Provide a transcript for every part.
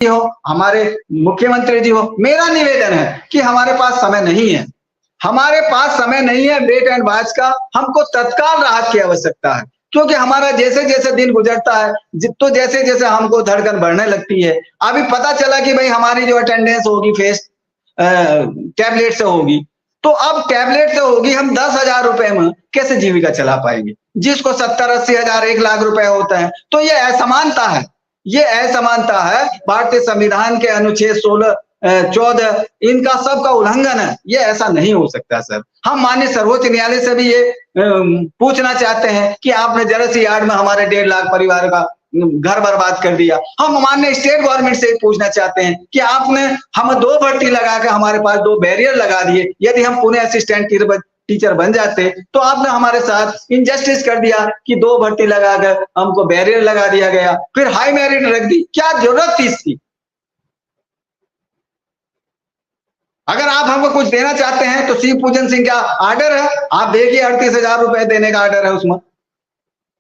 हो, हमारे मुख्यमंत्री जी हो, मेरा निवेदन है कि हमारे पास समय नहीं है, हमारे पास समय नहीं है वेट एंड वॉच का। हमको तत्काल राहत की आवश्यकता है, क्योंकि हमारा जैसे जैसे दिन गुजरता है तो जैसे जैसे हमको धड़कन बढ़ने लगती है। अभी पता चला कि भाई हमारी जो अटेंडेंस होगी फेस टैबलेट से होगी, तो अब टैबलेट से होगी, हम 10,000 रुपए में कैसे जीविका चला पाएंगे, जिसको 70-80 हजार 1 लाख रुपए होता है। तो ये असमानता है, ये असमानता है। भारतीय संविधान के अनुच्छेद 16, 14 इनका सबका उल्लंघन है। ये ऐसा नहीं हो सकता सर। हम माननीय सर्वोच्च न्यायालय से भी ये पूछना चाहते हैं कि आपने जरा सी यार्ड में हमारे 1.5 लाख परिवार का घर बर्बाद कर दिया। हम माननीय स्टेट गवर्नमेंट से पूछना चाहते हैं कि आपने हम 2 भर्ती लगा के हमारे पास 2 बैरियर लगा दिए। यदि हम पुणे असिस्टेंट टीचर बन जाते तो आपने हमारे साथ इनजस्टिस कर दिया कि 2 भर्ती लगाकर हमको बैरियर लगा दिया गया, फिर हाई मेरिट रख दी। क्या जरूरत थी इसकी? अगर आप हमको कुछ देना चाहते हैं तो शिव पूजन सिंह का ऑर्डर है, आप देखिए 38,000 रुपए देने का ऑर्डर है उसमें।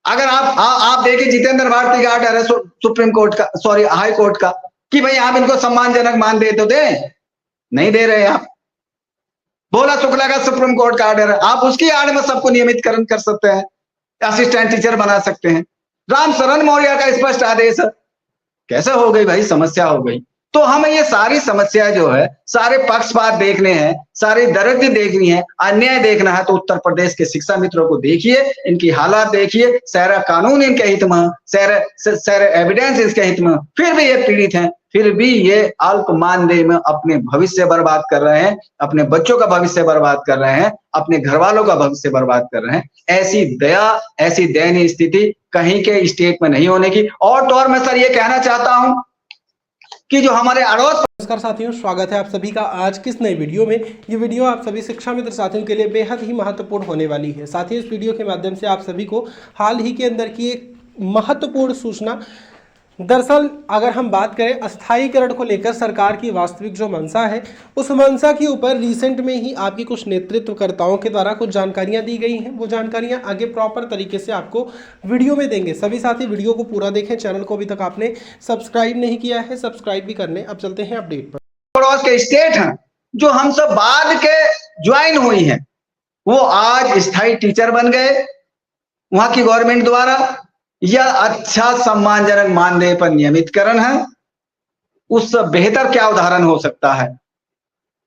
अगर आप देखिए जितेंद्र भारती का ऑर्डर है सुप्रीम कोर्ट का, सॉरी हाई कोर्ट का, कि भाई आप इनको सम्मानजनक मान दे तो दे, नहीं दे रहे आप। भोला शुक्ला का सुप्रीम कोर्ट का ऑर्डर है, आप उसकी आड़ में सबको नियमितकरण कर सकते हैं, असिस्टेंट टीचर बना सकते हैं। राम शरण मौर्य का स्पष्ट आदेश है। कैसे हो गई भाई, समस्या हो गई। तो हमें ये सारी समस्या जो है, सारे पक्षपात देखने हैं, सारी दरिद्र देखनी है, अन्याय देखना है, तो उत्तर प्रदेश के शिक्षा मित्रों को देखिए, इनकी हालात देखिए, सारा कानून इनके हित में, सारे एविडेंस इसके हित में, फिर भी ये पीड़ित हैं, फिर भी ये अल्प मानदेय में अपने भविष्य बर्बाद कर रहे हैं, अपने बच्चों का भविष्य बर्बाद कर रहे हैं, अपने घर वालों का भविष्य बर्बाद कर रहे हैं। ऐसी दयनीय स्थिति कहीं के स्टेट में नहीं होने की। और तो और मैं सर ये कहना चाहता हूं कि जो हमारे अड़ोस। नमस्कार साथियों, स्वागत है आप सभी का आज किस नई वीडियो में। ये वीडियो आप सभी शिक्षा मित्र साथियों के लिए बेहद ही महत्वपूर्ण होने वाली है। साथियों, इस वीडियो के माध्यम से आप सभी को हाल ही के अंदर की एक महत्वपूर्ण सूचना, दरअसल अगर हम बात करें अस्थायीकरण को लेकर सरकार की वास्तविक जो मंशा है, उस मंशा के ऊपर रिसेंट में ही आपकी कुछ नेतृत्वकर्ताओं के द्वारा कुछ जानकारियां दी गई हैं। वो जानकारियां आगे प्रॉपर तरीके से आपको वीडियो में देंगे। सभी साथी वीडियो को पूरा देखें। चैनल को अभी तक आपने सब्सक्राइब नहीं किया है, सब्सक्राइब भी कर लें। अब चलते हैं अपडेट पर। पड़ोस के स्टेट हैं जो हम सब बाद के ज्वाइन हुई हैं, वो आज स्थायी टीचर बन गए वहां की गवर्नमेंट द्वारा। यह अच्छा सम्मानजनक मानदेय पर नियमितकरण है, उससे बेहतर क्या उदाहरण हो सकता है।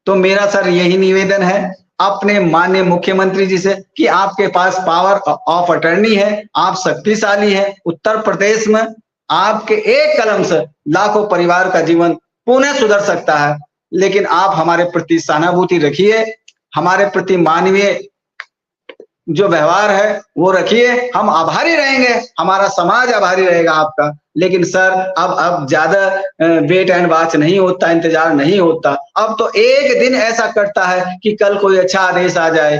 तो मेरा सर यही निवेदन है अपने माननीय मुख्यमंत्री जी से कि आपके पास पावर ऑफ अटर्नी है, आप शक्तिशाली हैं। उत्तर प्रदेश में आपके एक कलम से लाखों परिवार का जीवन पुनः सुधर सकता है, लेकिन आप हमारे प्रति सहानुभूति रखिए, हमारे प्रति मानवीय जो व्यवहार है वो रखिए। हम आभारी रहेंगे, हमारा समाज आभारी रहेगा आपका। लेकिन सर अब ज्यादा वेट एंड वॉच नहीं होता, इंतजार नहीं होता। अब तो एक दिन ऐसा करता है कि कल कोई अच्छा आदेश आ जाए,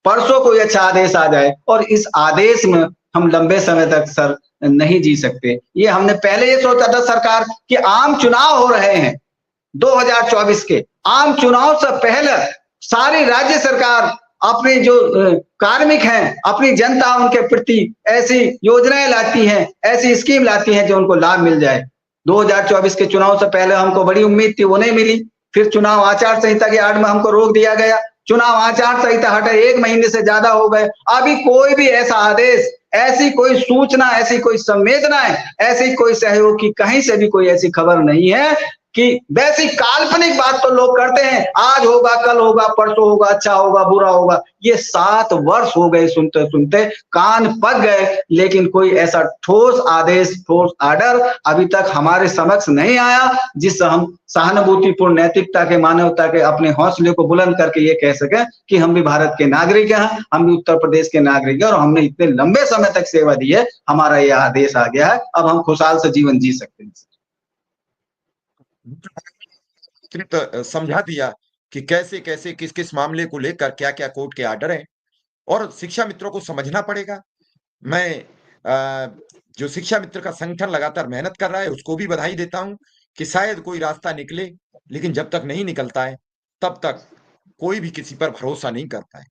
परसों कोई अच्छा आदेश आ जाए, और इस आदेश में हम लंबे समय तक सर नहीं जी सकते। ये हमने पहले ये सोचा था सरकार कि आम चुनाव हो रहे हैं 2024 के, आम चुनाव से पहले सारी राज्य सरकार अपने जो कार्मिक हैं, अपनी जनता उनके प्रति ऐसी योजनाएं लाती हैं, ऐसी स्कीम लाती हैं जो उनको लाभ मिल जाए। 2024 के चुनाव से पहले हमको बड़ी उम्मीद थी, वो नहीं मिली। फिर चुनाव आचार संहिता की आड़ में हमको रोक दिया गया। चुनाव आचार संहिता हटे 1 महीने से ज्यादा हो गए, अभी कोई भी ऐसा आदेश, ऐसी कोई सूचना, ऐसी कोई संवेदनाएं, ऐसी कोई सहयोग की कहीं से भी कोई ऐसी खबर नहीं है। कि वैसी काल्पनिक बात तो लोग करते हैं, आज होगा, कल होगा, परसों होगा, अच्छा होगा, बुरा होगा। ये 7 वर्ष हो गए सुनते सुनते, कान पक गए, लेकिन कोई ऐसा ठोस आदेश, ठोस ऑर्डर अभी तक हमारे समक्ष नहीं आया जिससे हम सहानुभूतिपूर्ण, नैतिकता के, मानवता के अपने हौसले को बुलंद करके ये कह सके कि हम भी भारत के नागरिक हैं, हम भी उत्तर प्रदेश के नागरिक हैं, और हमने इतने लंबे समय तक सेवा दी है, हमारा यह आदेश आ गया है, अब हम खुशहाल से जीवन जी सकते हैं। समझा दिया कि कैसे कैसे किस किस मामले को लेकर क्या क्या कोर्ट के आर्डर हैं, और शिक्षा मित्रों को समझना पड़ेगा। मैं जो शिक्षा मित्र का संगठन लगातार मेहनत कर रहा है उसको भी बधाई देता हूं कि शायद कोई रास्ता निकले, लेकिन जब तक नहीं निकलता है तब तक कोई भी किसी पर भरोसा नहीं करता है।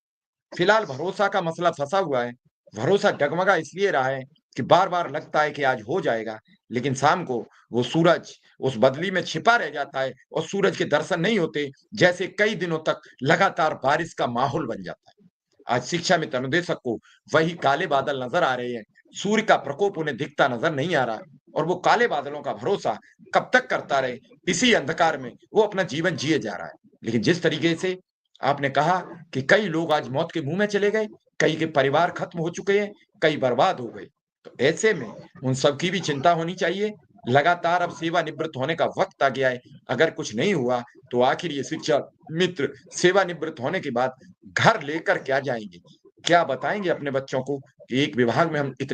फिलहाल भरोसा का मसला फंसा हुआ है। भरोसा डगमगा इसलिए रहा है कि बार बार लगता है कि आज हो जाएगा, लेकिन शाम को वो सूरज उस बदली में छिपा रह जाता है और सूरज के दर्शन नहीं होते, जैसे कई दिनों तक लगातार बारिश का माहौल बन जाता है। आज शिक्षा मित्र अनुदेशक को वही काले बादल नजर आ रहे हैं, सूर्य का प्रकोप उन्हें दिखता नजर नहीं आ रहा और वो काले बादलों का भरोसा कब तक करता रहे, इसी अंधकार में वो अपना जीवन जिए जा रहा है। लेकिन जिस तरीके से आपने कहा कि कई लोग आज मौत के मुंह में चले गए, कई के परिवार खत्म हो चुके हैं, कई बर्बाद हो गए, तो ऐसे में उन सबकी भी चिंता होनी चाहिए। लगातार अब सेवानिवृत्त होने का वक्त आ गया है। अगर कुछ नहीं हुआ तो आखिर ये शिक्षा मित्र सेवानिवृत्त होने के बाद घर लेकर क्या जाएंगे, क्या बताएंगे अपने बच्चों को कि एक विभाग में हम इतने